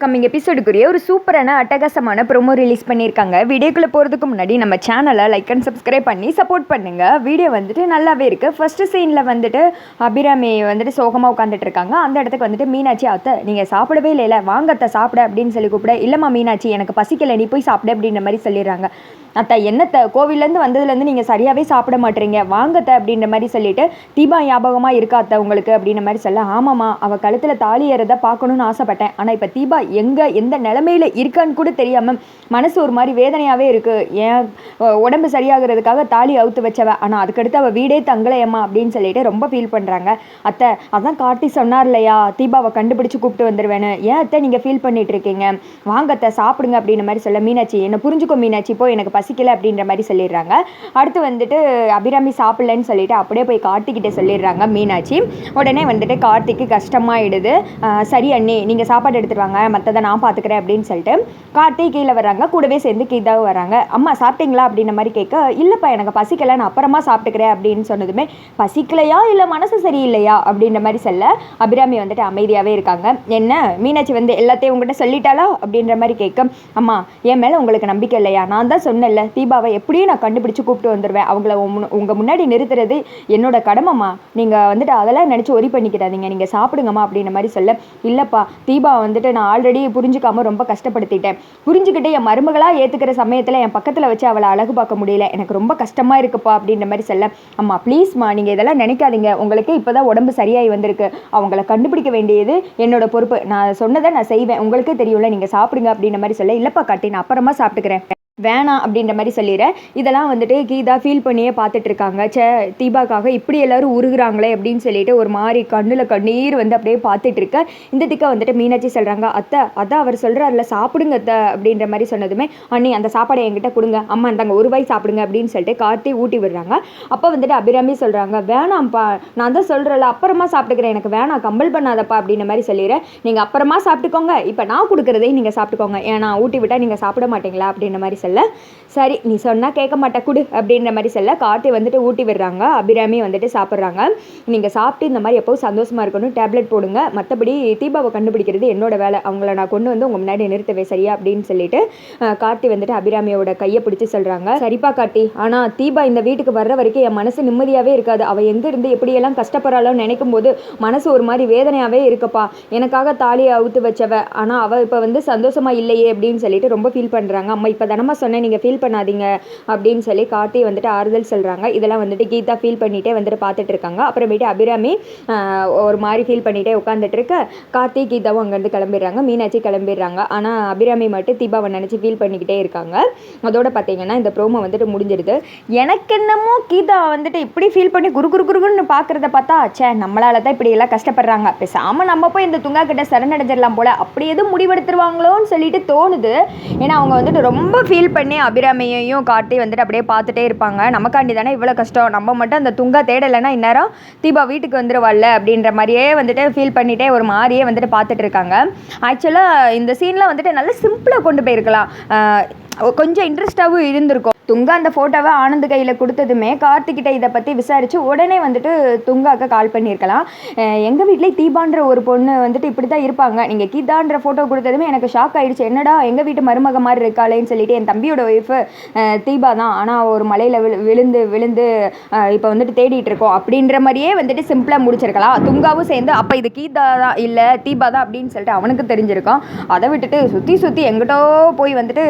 Coming எபிசோடுக்குரிய ஒரு சூப்பரான அட்டகாசமான ப்ரோமோ ரிலீஸ் பண்ணியிருக்காங்க. வீடியோக்குள்ளே போகிறதுக்கு முன்னாடி நம்ம சேனலை லைக் அண்ட் சப்ஸ்கிரைப் பண்ணி சப்போர்ட் பண்ணுங்கள். வீடியோ வந்துட்டு நல்லாவே இருக்குது. ஃபஸ்ட்டு சீனில் வந்துட்டு அபிராமி வந்துட்டு சோகமாக உட்காந்துட்டு இருக்காங்க. அந்த இடத்துக்கு வந்துட்டு மீனாட்சி, அத்தை நீங்கள் சாப்பிடவே இல்லைல்ல, வாங்க அத்தை சாப்பிட அப்படின்னு சொல்லி கூப்பிட, இல்லைம்மா மீனாட்சி எனக்கு பசிக்கலை, நீ போய் சாப்பிட அப்படின்ற மாதிரி சொல்லிடுறாங்க. அத்தை என்னத்தை கோவிலேருந்து வந்ததுலேருந்து நீங்கள் சரியாகவே சாப்பிட மாட்டேறீங்க, வாங்கத்தை அப்படின்ற மாதிரி சொல்லிட்டு, தீபா ஞாபகமாக இருக்கா அத்தை உங்களுக்கு அப்படின்ற மாதிரி சொல்ல, ஆமாம்மா அவள் கழுத்தில் தாலி ஏறதை பார்க்கணுன்னு ஆசைப்பட்டேன், ஆனால் இப்போ தீபா எந்த நிலமையில் இருக்கான்னு கூட தெரியாமல் மனசு ஒரு மாதிரி வேதனையாகவே இருக்குது. ஏன் உடம்பு சரியாகிறதுக்காக தாலி அவுத்து வச்சவ, ஆனால் அதுக்கடுத்து அவள் வீடே தங்கலையம்மா அப்படின்னு சொல்லிட்டு ரொம்ப ஃபீல் பண்ணுறாங்க. அத்தை அதான் கார்த்தி சொன்னார் இல்லையா, தீபாவை கண்டுபிடிச்சி கூப்பிட்டு வந்துடுவேன்னு, ஏன் அத்தை நீங்கள் ஃபீல் பண்ணிட்டு இருக்கீங்க, வாங்க அத்தை சாப்பிடுங்க அப்படின்ற மாதிரி சொல்ல, மீனாட்சி என்னை புரிஞ்சுக்கோ மீனாட்சி, இப்போ எனக்கு பசிக்கலை அப்படின்ற மாதிரி சொல்லிடுறாங்க. அடுத்து வந்துட்டு அபிராமி சாப்பிடலன்னு சொல்லிட்டு அப்படியே போய் கார்த்திக்கிட்ட சொல்லிடுறாங்க மீனாட்சி. உடனே வந்துட்டு கார்த்திக்கு கஷ்டமாயிடுது. சரி அண்ணி நீங்கள் சாப்பாடு எடுத்துட்டு வாங்க, மற்றதை நான் பார்த்துக்கிறேன் அப்படின்னு சொல்லிட்டு கார்த்தி கீழே வராங்க. கூடவே சேர்ந்து கீதாவும் வராங்க. அம்மா சாப்பிட்டீங்களா அப்படின்ற மாதிரி கேட்க, இல்லைப்பா எனக்கு பசிக்கலை, நான் அப்புறமா சாப்பிட்டுக்கிறேன் அப்படின்னு சொன்னதுமே, பசிக்கலையா இல்லை மனசு சரியில்லையா அப்படின்ற மாதிரி சொல்ல அபிராமி வந்துட்டு அமைதியாகவே இருக்காங்க. என்ன மீனாட்சி வந்து எல்லாத்தையும் உங்கள்கிட்ட சொல்லிட்டாளா அப்படின்ற மாதிரி கேட்க, அம்மா என் மேலே உங்களுக்கு நம்பிக்கை இல்லையா, நான் தான் சொன்னேன்ல தீபாவை எப்படியும் நான் கண்டுபிடிச்சு கூப்பிட்டு வந்துடுவேன், அவங்கள உங்கள் முன்னாடி நிறுத்துறது என்னோட கடமைம்மா, நீங்கள் வந்துட்டு அதெல்லாம் நினச்சி ஒரி பண்ணிக்கிறாதீங்க, நீங்கள் சாப்பிடுங்கம்மா அப்படின்ற மாதிரி சொல்ல, இல்லைப்பா தீபா வந்துட்டு நான் ஆல்ரெடி புரிஞ்சுக்காம ரொம்ப கஷ்டப்படுத்திட்டேன், புரிஞ்சுக்கிட்டு என் மருமகளாக ஏற்றுக்கிற சமயத்தில் என் பக்கத்தில் வச்சு அவளை அழகு பார்க்க முடியல, எனக்கு ரொம்ப கஷ்டமாக இருக்குப்பா அப்படின்ற மாதிரி சொல்ல, அம்மா ப்ளீஸ்மா நீங்கள் இதெல்லாம் நினைக்காதீங்க, உங்களுக்கு இப்போ தான் உடம்பு சரியாகி வந்திருக்கு, அவங்கள கண்டுபிடிக்க வேண்டியது என்னோட பொறுப்பு, நான் சொன்னதை நான் செய்வேன், உங்களுக்கே தெரியும்ல, நீங்கள் சாப்பிடுங்க அப்படின்ற மாதிரி சொல்ல, இல்லைப்பா காட்டி நான் அப்புறமா சாப்பிட்டுக்கிறேன் வேணாம் அப்படின்ற மாதிரி சொல்லிடுறேன். இதெல்லாம் வந்துட்டு கீதா ஃபீல் பண்ணியே பார்த்துட்டு இருக்காங்க. தீபாக்காக இப்படி எல்லாரும் உருகுறாங்களே அப்படின்னு சொல்லிட்டு ஒரு மாதிரி கண்ணில் கண்ணீர் வந்து அப்படியே பார்த்துட்டு இருக்க. இந்த திக்கா வந்துட்டு மீனாட்சி சொல்கிறாங்க, அத்தை அதான் அவர் சொல்கிறாருல சாப்பிடுங்க அத்தை அப்படின்ற மாதிரி சொன்னதுமே, அண்ணி அந்த சாப்பாடை என்கிட்ட கொடுங்க, அம்மா இந்தாங்க ஒரு வாய் சாப்பிடுங்க அப்படின்னு சொல்லிட்டு கார்த்தி ஊட்டி விடுறாங்க. அப்போ வந்துட்டு அபிராமி சொல்கிறாங்க, வேணாம்ப்பா நான் தான் சொல்கிறேன்ல அப்புறமா சாப்பிட்டுக்கிறேன், எனக்கு வேணாம் கம்பல் பண்ணாதப்பா அப்படின்ற மாதிரி சொல்லிடுறேன். நீங்கள் அப்புறமா சாப்பிட்டுக்கோங்க, இப்போ நான் கொடுக்குறதையும் நீங்கள் சாப்பிட்டுக்கோங்க, ஏன்னா ஊட்டி விட்டால் நீங்கள் சாப்பிட மாட்டீங்களா அப்படின்ற மாதிரி சொல்ல, சரி நீ சொன்னா கேட்க மாட்டா குடு அப்படின்ற மாதிரி சொல்ல கார்த்தி வந்துட்டு ஊட்டி விடுறாங்க. அபிராமி வந்துட்டு சாப்பிட்றாங்க. நீங்கள் சாப்பிட்டு இந்த மாதிரி எப்போவும் சந்தோஷமாக இருக்கணும், டேப்லெட் போடுங்க, மற்றபடி தீபாவை கண்டுபிடிக்கிறது என்னோட வேலை, அவங்கள நான் கொண்டு வந்து உங்கள் முன்னாடி நிறுத்தவே சரியா அப்படின்னு சொல்லிட்டு கார்த்தி வந்துட்டு அபிராமியோட கையை பிடிச்சி சொல்கிறாங்க, சரிப்பா கார்த்தி, ஆனால் தீபா இந்த வீட்டுக்கு வர்ற வரைக்கும் என் மனசு நிம்மதியாகவே இருக்காது, அவள் எங்கே இருந்து எப்படியெல்லாம் கஷ்டப்படுறாளோன்னு நினைக்கும் போது மனசு ஒரு மாதிரி வேதனையாகவே இருக்குப்பா, எனக்காக தாலியை அவுத்து வச்சவ, ஆனால் அவள் இப்போ வந்து சந்தோஷமாக இல்லையே அப்படின்னு சொல்லிட்டு ரொம்ப ஃபீல் பண்ணுறாங்க. அம்மா இப்போ தானம்மா சொன்னேன் நீங்கள் ஃபீல் பண்ணாதீங்க அப்படின்னு சொல்லி கார்த்தி வந்துட்டு ஆறுதல் சொல்கிறாங்க. இதெல்லாம் வந்துட்டு கீதா ஃபீல் பண்ணிகிட்டே வந்துட்டு பார்த்துட்டு இருக்காங்க. அப்புறமேட்டு அபிராமி ஒரு மாதிரி ஃபீல் பண்ணிகிட்டே உட்காந்துட்டு இருக்க, கார்த்தி கீதாவும் அங்கேருந்து கிளம்பிடுறாங்க. மீனாட்சி கிளம்பிடுறாங்க. ஆனால் அபிராமி மட்டும் தீபாவை நினச்சி ஃபீல் பண்ணிக்கிட்டே இருக்காங்க. அதோட பார்த்தீங்கன்னா இந்த ப்ரோமோ வந்துட்டு முடிஞ்சிடுது. எனக்கு என்னமோ கீதா வந்துட்டு இப்படி ஃபீல் பண்ணி குருன்னு பார்க்குறத பார்த்தா, நம்மளால தான் இப்படி எல்லாம் கஷ்டப்படுறாங்க, பேசாமல் நம்ம போய் இந்த துங்கா கிட்ட சரணடைஞ்சிடலாம் போல, அப்படி எதுவும் முடிவெடுத்துருவாங்களோன்னு சொல்லிட்டு தோணுது. ஏன்னா அவங்க வந்துட்டு ரொம்ப ஃபீல் பண்ணி அபிராமியையும் கார்த்தி வந்துட்டு அப்படியே பார்த்துட்டே இருப்பாங்க. நமக்காண்டி தானே இவ்வளோ கஷ்டம், நம்ம மட்டும் அந்த துங்கா தேடலைன்னா இந்நேரம் தீபா வீட்டுக்கு வந்துருவாள்ல அப்படின்ற மாதிரியே வந்துட்டு ஃபீல் பண்ணிகிட்டே ஒரு மாதிரியே வந்துட்டு பார்த்துட்டு இருக்காங்க. ஆக்சுவலாக இந்த சீனில் வந்துட்டு நல்லா சிம்பிளாக கொண்டு போயிருக்கலாம், கொஞ்சம் இன்ட்ரெஸ்டாகவும் இருந்திருக்கும். துங்கா அந்த ஃபோட்டோவை ஆனந்த் கையில் கொடுத்ததுமே கார்த்திகிட்ட இதை பற்றி விசாரித்து உடனே வந்துட்டு துங்காவுக்கு கால் பண்ணியிருக்கலாம். எங்கள் வீட்டிலே தீபான்ற ஒரு பொண்ணு வந்துட்டு இப்படி தான் இருப்பாங்க, நீங்கள் கீதான்ற ஃபோட்டோ கொடுத்ததுமே எனக்கு ஷாக் ஆகிடுச்சு, என்னடா எங்கள் வீட்டு மருமக மாதிரி இருக்காளேன்னு சொல்லிட்டு, என் தம்பியோட ஒய்ஃபு தீபா தான், ஆனால் ஒரு மலையில் விழுந்து இப்போ வந்துட்டு தேடிட்டு இருக்கோம் அப்படின்ற மாதிரியே வந்துட்டு சிம்பிளாக முடிச்சிருக்கலாம். துங்காவும் சேர்ந்து அப்போ இது கீதா தான் இல்லை தீபா தான் அப்படின்னு சொல்லிட்டு அவனுக்கு தெரிஞ்சிருக்கும். அதை விட்டுட்டு சுற்றி எங்கிட்டோ போய் வந்துட்டு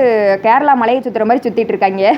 கேரளா மலையை சுற்றுற மாதிரி சுற்றிட்டு இருக்காங்க.